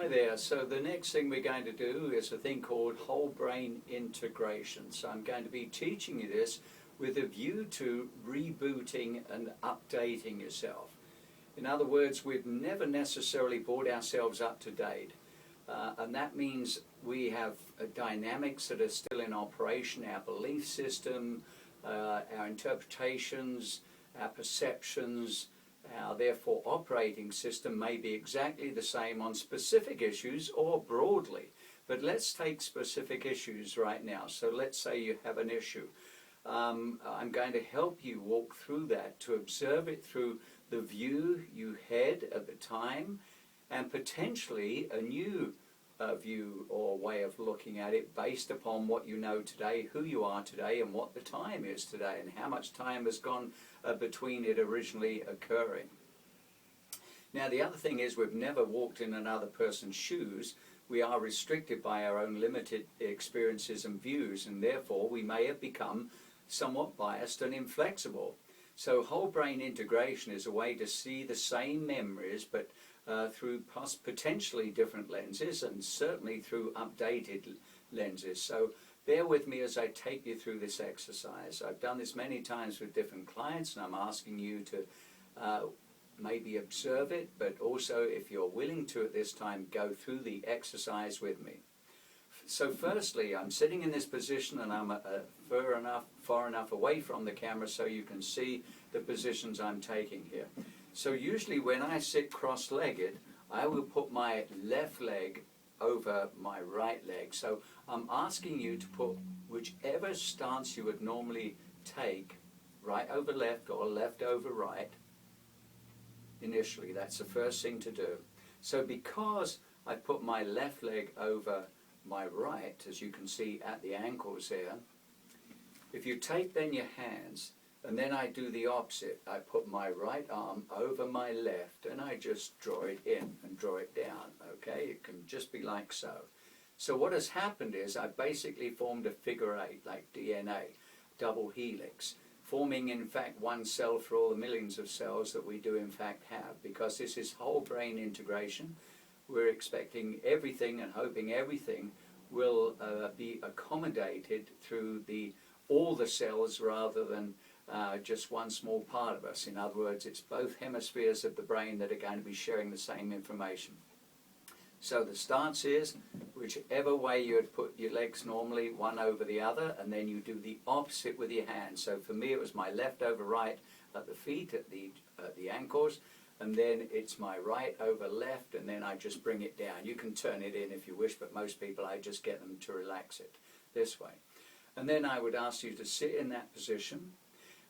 Hi there. So the next thing we're going to do is a thing called whole brain integration. So I'm going to be teaching you this with a view to rebooting and updating yourself. In other words, we've never necessarily brought ourselves up to date. And that means we have dynamics that are still in operation, our belief system, our interpretations, our perceptions, our therefore operating system may be exactly the same on specific issues or broadly. But let's take specific issues right now. So let's say you have an issue. I'm going to help you walk through that, to observe it through the view you had at the time, and potentially a new view or way of looking at it based upon what you know today, who you are today, and what the time is today, and how much time has gone between it originally occurring. Now, the other thing is we've never walked in another person's shoes. We are restricted by our own limited experiences and views, and therefore we may have become somewhat biased and inflexible. So whole brain integration is a way to see the same memories, but through potentially different lenses, and certainly through updated lenses. So bear with me as I take you through this exercise. I've done this many times with different clients, and I'm asking you to maybe observe it, but also, if you're willing to at this time, go through the exercise with me. So firstly, I'm sitting in this position, and I'm far enough away from the camera so you can see the positions I'm taking here. So usually when I sit cross-legged, I will put my left leg over my right leg. So I'm asking you to put whichever stance you would normally take, right over left or left over right, initially. That's the first thing to do. So because I put my left leg over my right, as you can see at the ankles there, if you take then your hands, and then I do the opposite. I put my right arm over my left, and I just draw it in and draw it down, okay? It can just be like so. So what has happened is I basically formed a figure eight, like DNA, double helix, forming in fact one cell for all the millions of cells that we do in fact have, because this is whole brain integration. We're expecting everything and hoping everything will be accommodated through all the cells rather than just one small part of us. In other words, it's both hemispheres of the brain that are going to be sharing the same information. So the stance is, whichever way you would put your legs normally, one over the other, and then you do the opposite with your hands. So for me, it was my left over right at the feet, at the ankles, and then it's my right over left, and then I just bring it down. You can turn it in if you wish, but most people, I just get them to relax it this way. And then I would ask you to sit in that position,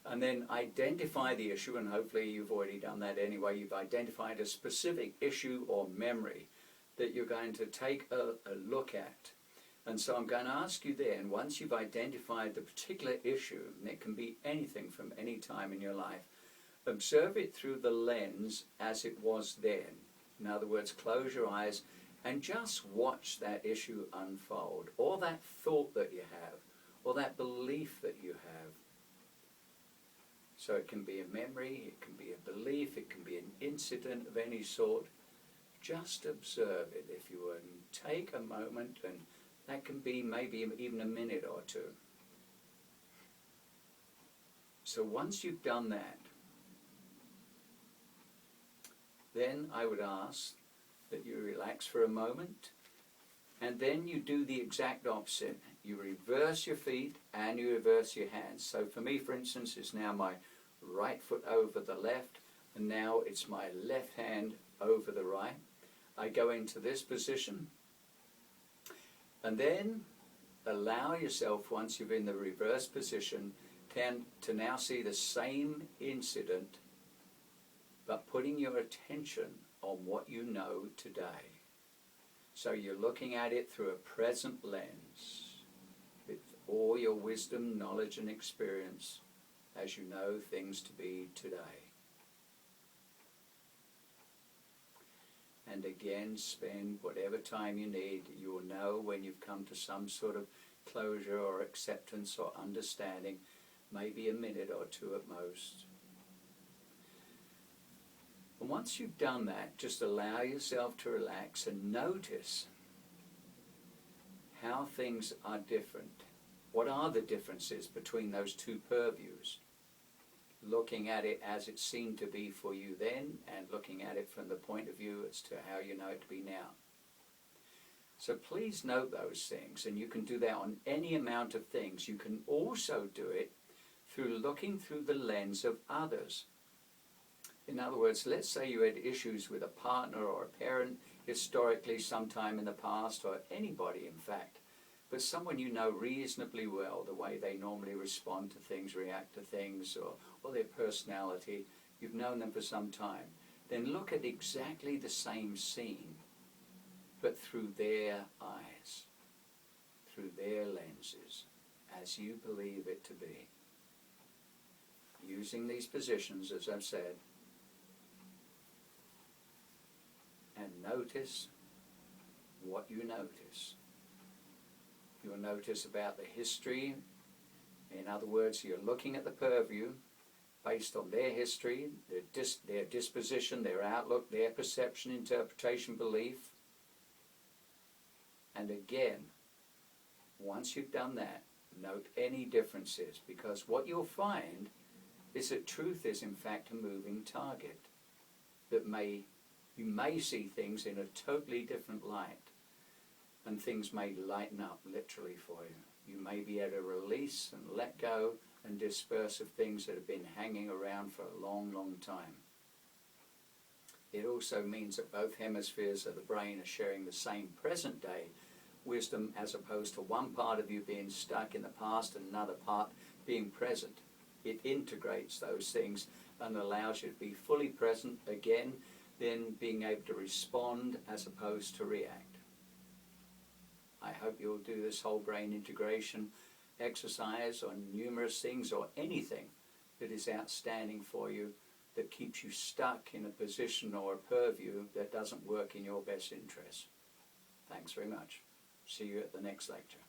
and then identify the issue, and hopefully you've already done that anyway. You've identified a specific issue or memory that you're going to take a look at. And so I'm going to ask you then, once you've identified the particular issue, and it can be anything from any time in your life, observe it through the lens as it was then. In other words, close your eyes and just watch that issue unfold, or that thought that you have, or that belief that you have. So it can be a memory, it can be a belief, it can be an incident of any sort. Just observe it, if you would, and take a moment, and that can be maybe even a minute or two. So once you've done that, then I would ask that you relax for a moment, and then you do the exact opposite. You reverse your feet and you reverse your hands. So for me, for instance, it's now my right foot over the left, and now it's my left hand over the right. I go into this position, and then allow yourself, once you're in the reverse position, to now see the same incident, but putting your attention on what you know today. So you're looking at it through a present lens, with all your wisdom, knowledge, and experience as you know things to be today. And again, spend whatever time you need. You will know when you've come to some sort of closure or acceptance or understanding, maybe a minute or two at most. And once you've done that, just allow yourself to relax and notice how things are different. What are the differences between those two purviews? Looking at it as it seemed to be for you then, and looking at it from the point of view as to how you know it to be now. So please note those things, and you can do that on any amount of things. You can also do it through looking through the lens of others. In other words, let's say you had issues with a partner or a parent historically sometime in the past, or anybody in fact, but someone you know reasonably well, the way they normally respond to things, react to things, or their personality, you've known them for some time. Then look at exactly the same scene, but through their eyes, through their lenses, as you believe it to be. Using these positions, as I've said, and notice what you notice. You'll notice about the history. In other words, you're looking at the purview based on their history, their disposition, their outlook, their perception, interpretation, belief. And again, once you've done that, note any differences, because what you'll find is that truth is in fact a moving target, that you may see things in a totally different light, and things may lighten up literally for you. You may be able to release and let go and disperse of things that have been hanging around for a long, long time. It also means that both hemispheres of the brain are sharing the same present day wisdom, as opposed to one part of you being stuck in the past and another part being present. It integrates those things and allows you to be fully present again, then being able to respond as opposed to react. I hope you'll do this whole brain integration exercise on numerous things, or anything that is outstanding for you that keeps you stuck in a position or a purview that doesn't work in your best interest. Thanks very much. See you at the next lecture.